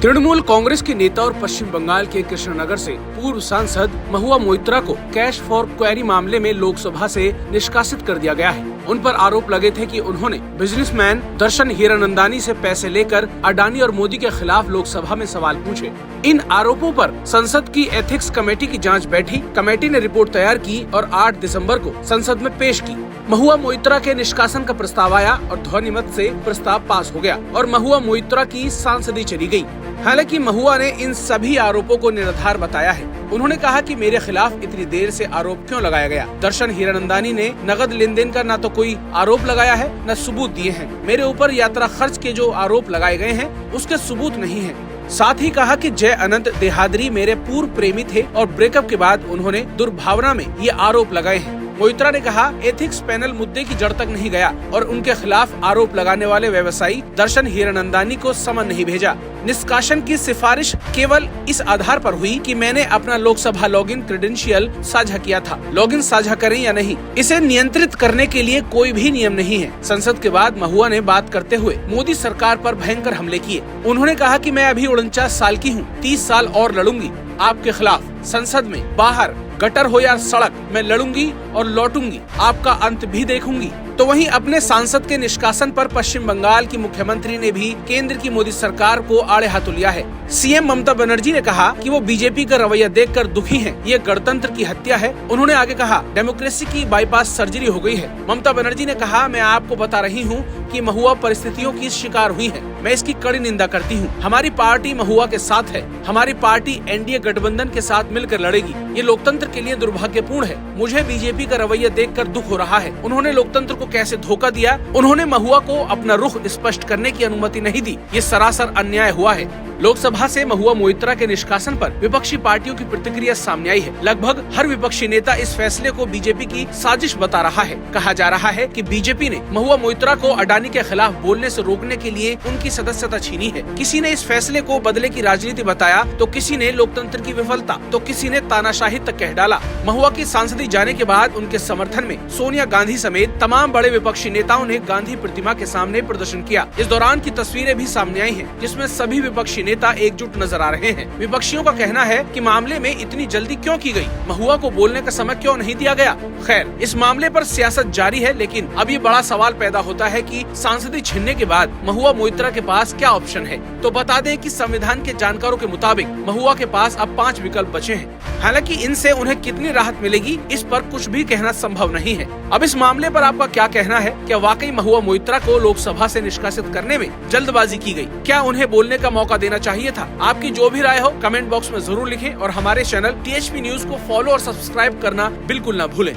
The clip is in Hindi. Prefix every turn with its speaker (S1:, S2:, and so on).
S1: तृणमूल कांग्रेस के नेता और पश्चिम बंगाल के कृष्णनगर से पूर्व सांसद महुआ मोइत्रा को कैश फॉर क्वेरी मामले में लोकसभा से निष्कासित कर दिया गया है। उन पर आरोप लगे थे कि उन्होंने बिजनेसमैन दर्शन हीरानंदानी से पैसे लेकर अडानी और मोदी के खिलाफ लोकसभा में सवाल पूछे। इन आरोपों पर संसद की एथिक्स कमेटी की जांच बैठी। कमेटी ने रिपोर्ट तैयार की और 8 दिसंबर को संसद में पेश की। महुआ मोइत्रा के निष्कासन का प्रस्ताव आया और ध्वनिमत से प्रस्ताव पास हो गया और महुआ मोइत्रा की सांसदी चली गई। हालांकि महुआ ने इन सभी आरोपों को निराधार बताया है। उन्होंने कहा कि मेरे खिलाफ इतनी देर से आरोप क्यों लगाया गया। दर्शन हीरानंदानी ने नगद लेन देन का न तो कोई आरोप लगाया है न सबूत दिए हैं। मेरे ऊपर यात्रा खर्च के जो आरोप लगाए गए हैं उसके सबूत नहीं है। साथ ही कहा कि जय अनंत देहादरी मेरे पूर्व प्रेमी थे और ब्रेकअप के बाद उन्होंने दुर्भावना में ये आरोप लगाए हैं। मोइत्रा ने कहा एथिक्स पैनल मुद्दे की जड़ तक नहीं गया और उनके खिलाफ आरोप लगाने वाले व्यवसायी दर्शन हीरानंदानी को समन नहीं भेजा। निष्कासन की सिफारिश केवल इस आधार पर हुई कि मैंने अपना लोकसभा लॉगिन क्रेडेंशियल साझा किया था। लॉगिन साझा करें या नहीं, इसे नियंत्रित करने के लिए कोई भी नियम नहीं है। संसद के बाद महुआ ने बात करते हुए मोदी सरकार पर भयंकर हमले किए। उन्होंने कहा कि मैं अभी 49 साल की हूँ, 30 साल और लड़ूंगी आपके खिलाफ। संसद में, बाहर, गटर हो या सड़क, मैं लड़ूंगी और लौटूंगी, आपका अंत भी देखूंगी। तो वहीं अपने सांसद के निष्कासन पर पश्चिम बंगाल की मुख्यमंत्री ने भी केंद्र की मोदी सरकार को आड़े हाथों लिया है। सीएम ममता बनर्जी ने कहा कि वो बीजेपी का रवैया देखकर दुखी हैं। ये गणतंत्र की हत्या है। उन्होंने आगे कहा डेमोक्रेसी की बाईपास सर्जरी हो गई है। ममता बनर्जी ने कहा मैं आपको बता रही हूँ कि महुआ परिस्थितियों की शिकार हुई है। मैं इसकी कड़ी निंदा करती हूँ। हमारी पार्टी महुआ के साथ है। हमारी पार्टी एनडीए गठबंधन के साथ मिलकर लड़ेगी। ये लोकतंत्र के लिए दुर्भाग्यपूर्ण है। मुझे बीजेपी का रवैया देखकर दुख हो रहा है। उन्होंने लोकतंत्र को कैसे धोखा दिया। उन्होंने महुआ को अपना रुख स्पष्ट करने की अनुमति नहीं दी। ये सरासर अन्याय हुआ है। लोकसभा से महुआ मोइत्रा के निष्कासन पर विपक्षी पार्टियों की प्रतिक्रिया सामने आई है। लगभग हर विपक्षी नेता इस फैसले को बीजेपी की साजिश बता रहा है। कहा जा रहा है कि बीजेपी ने महुआ मोइत्रा को अडानी के खिलाफ बोलने से रोकने के लिए उनकी सदस्यता छीनी है। किसी ने इस फैसले को बदले की राजनीति बताया तो किसी ने लोकतंत्र की विफलता तो किसी ने तानाशाही तक कह डाला। महुआ की सांसदी जाने के बाद उनके समर्थन में सोनिया गांधी समेत तमाम बड़े विपक्षी नेताओं ने गांधी प्रतिमा के सामने प्रदर्शन किया। इस दौरान की तस्वीरें भी सामने आई हैं, जिसमें सभी विपक्षी नेता एकजुट नजर आ रहे हैं। विपक्षियों का कहना है कि मामले में इतनी जल्दी क्यों की गई, महुआ को बोलने का समय क्यों नहीं दिया गया। खैर, इस मामले पर सियासत जारी है, लेकिन अब ये बड़ा सवाल पैदा होता है कि सांसदी छीनने के बाद महुआ मोइत्रा के पास क्या ऑप्शन है। तो बता दें कि संविधान के जानकारों के मुताबिक महुआ के पास अब 5 विकल्प बचे हैं। हालांकि इनसे उन्हें कितनी राहत मिलेगी इस पर कुछ भी कहना संभव नहीं है। अब इस मामले पर आपका क्या कहना है? क्या वाकई महुआ मोइत्रा को लोकसभा से निष्कासित करने में जल्दबाजी की गई? क्या उन्हें बोलने का मौका देना चाहिए था? आपकी जो भी राय हो कमेंट बॉक्स में जरूर लिखें और हमारे चैनल टीएचपी न्यूज को फॉलो और सब्सक्राइब करना बिल्कुल न भूलें।